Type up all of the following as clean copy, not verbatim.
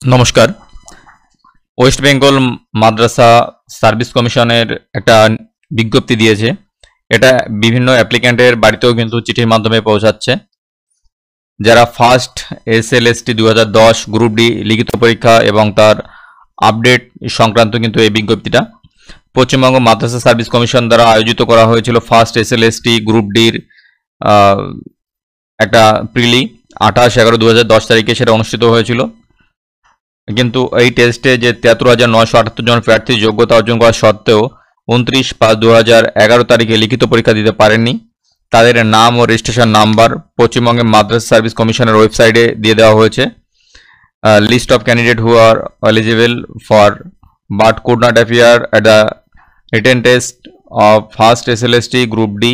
নমস্কার। ওয়েস্ট বেঙ্গল মাদ্রাসা সার্ভিস কমিশনের একটা বিজ্ঞপ্তি দিয়েছে। এটা বিভিন্ন অ্যাপ্লিক্যান্টের বাড়িতেও কিন্তু চিঠির মাধ্যমে পৌঁছাচ্ছে। যারা ফার্স্ট এসএলএসটি 2010 গ্রুপ ডি লিখিত পরীক্ষা এবং তার আপডেট সংক্রান্ত কিন্তু এই বিজ্ঞপ্তিটা পশ্চিমবঙ্গ মাদ্রাসা সার্ভিস কমিশন দ্বারা আয়োজিত করা হয়েছিল। ফার্স্ট এসএলএসটি গ্রুপ ডির একটা প্রিলি 28/11/2010 তারিখে সেটা অনুষ্ঠিত হয়েছিল। কিন্তু এই টেস্টে যে 73,978 জন প্রার্থী যোগ্যতা অর্জন করা সত্ত্বেও 29/5/2011 তারিখে লিখিত পরীক্ষা দিতে পারেননি। তাদের নাম ও রেজিস্ট্রেশন নাম্বার পশ্চিমবঙ্গের মাদ্রাসা সার্ভিস কমিশনের ওয়েবসাইটে দিয়ে দেওয়া হয়েছে। List of candidate who are eligible for but could not appear at the written test of first SLST group D.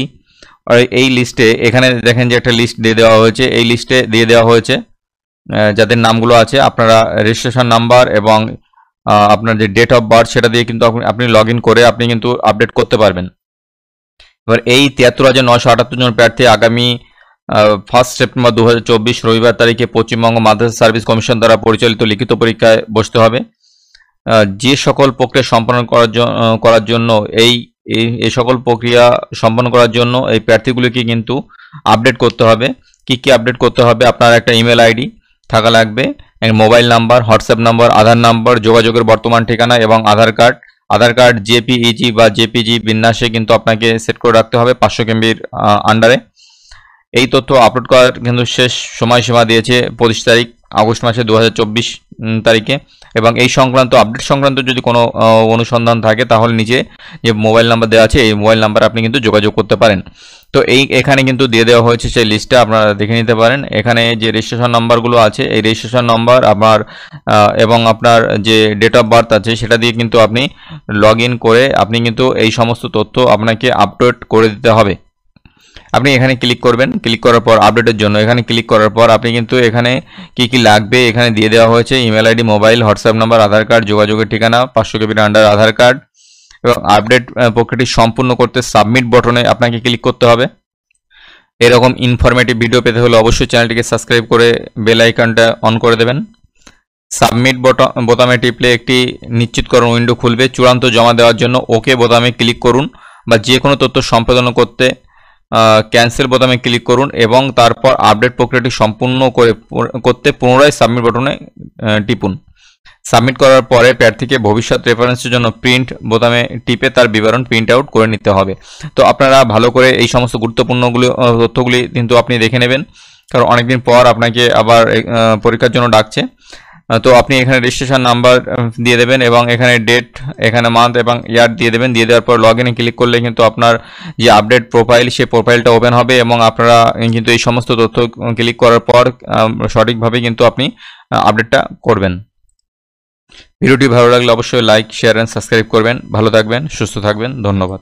এই লিস্টে এখানে দেখেন যে একটা লিস্ট দিয়ে দেওয়া হয়েছে। এই লিস্টে দিয়ে দেওয়া হয়েছে যাদের নামগুলো আছে, আপনারা রেজিস্ট্রেশন নাম্বার এবং আপনার যে ডেট অফ বার্থ সেটা দিয়ে কিন্তু আপনি লগ ইন করে আপনি কিন্তু আপডেট করতে পারবেন। এবার এই 73,978 জন প্রার্থী আগামী 1 সেপ্টেম্বর 2024 রবিবার তারিখে পশ্চিমবঙ্গ মাদ্রাসা সার্ভিস কমিশন দ্বারা পরিচালিত লিখিত পরীক্ষায় বসতে হবে। যে সকল প্রক্রিয়া সম্পন্ন করার জন্য এই সকল প্রক্রিয়া সম্পন্ন করার জন্য এই প্রার্থীগুলিকে কিন্তু আপডেট করতে হবে। কি আপডেট করতে হবে? আপনার একটা ইমেল আইডি থাকা লাগবে, মোবাইল নাম্বার, হোয়াটসঅ্যাপ নাম্বার, আধার নাম্বার, যোগাযোগের বর্তমান ঠিকানা এবং আধার কার্ড জেপিইজি বা জেপিজি বিন্যাসে কিন্তু আপনাকে সেট করে রাখতে হবে 500 কেবির আন্ডারে। এই তথ্য আপলোড করার কিন্তু শেষ সময়সীমা দিয়েছে 25 তারিখ আগস্ট মাসে 2024 তারিখে। এবং এই সংক্রান্ত আপডেট সংক্রান্ত যদি কোনো অনুসন্ধান থাকে তাহলে নিচে যে মোবাইল নাম্বার দেওয়া আছে এই মোবাইল নাম্বারে আপনি কিন্তু যোগাযোগ করতে পারেন। তো এখানে কিন্তু দিয়ে দেওয়া হয়েছে সেই লিস্টটা, আপনারা দেখে নিতে পারেন। এখানে যে রেজিস্ট্রেশন নাম্বারগুলো আছে এই রেজিস্ট্রেশন নাম্বার আপনার এবং আপনার যে ডেট অফ বার্থ আছে সেটা দিয়ে কিন্তু আপনি লগ ইন করে আপনি কিন্তু এই সমস্ত তথ্য আপনাকে আপডেট করে দিতে হবে। আপনি এখানে ক্লিক করবেন, ক্লিক করার পর আপডেটের জন্য এখানে ক্লিক করার পর আপনি কিন্তু এখানে কি লাগবে এখানে দিয়ে দেওয়া হয়েছে। Email ID, mobile, WhatsApp number, Aadhaar card, যোগাযোগের ঠিকানা, 500 কেবির আন্ডার আধার কার্ড। এবং আপডেট প্রক্রিয়াটি সম্পূর্ণ করতে সাবমিট বাটনে আপনাকে ক্লিক করতে হবে। এরকম ইনফরমেটিভ ভিডিও পেতে হলে অবশ্যই চ্যানেলটিকে সাবস্ক্রাইব করে বেল আইকনটা অন করে দেবেন। সাবমিট বোতামে টিপলে একটি নিশ্চিতকরণ উইন্ডো খুলবে। চূড়ান্ত জমা দেওয়ার জন্য ওকে বোতামে ক্লিক করুন বা যে কোনো তথ্য সম্পাদন করতে ক্যান্সেল বোতামে ক্লিক করুন এবং তারপর আপডেট প্রক্রিয়াটি সম্পূর্ণ করতে পুনরায় সাবমিট বাটনে টিপুন। সাবমিট করার পরে প্রার্থীকে ভবিষ্যৎ রেফারেন্সের জন্য প্রিন্ট বোতামে টিপে তার বিবরণ প্রিন্ট আউট করে নিতে হবে। তো আপনারা ভালো করে এই সমস্ত গুরুত্বপূর্ণ তথ্যগুলি কিন্তু আপনি দেখে নেবেন, কারণ অনেকদিন পর আপনাকে আবার পরীক্ষার জন্য ডাকছে। তো আপনি এখানে রেজিস্ট্রেশন নাম্বার দিয়ে দেবেন এবং এখানে ডেট, এখানে মান্থ এবং ইয়ার দিয়ে দেবেন। দিয়ে দেওয়ার পর লগ ইনে ক্লিক করলে কিন্তু আপনার যে আপডেট প্রোফাইল সেই প্রোফাইলটা ওপেন হবে এবং আপনারা কিন্তু এই সমস্ত তথ্য ক্লিক করার পর সঠিকভাবে কিন্তু আপনি আপডেটটা করবেন। ভিডিওটি ভালো লাগলে অবশ্যই লাইক, শেয়ার এন্ড সাবস্ক্রাইব করবেন। ভালো থাকবেন, সুস্থ থাকবেন। ধন্যবাদ।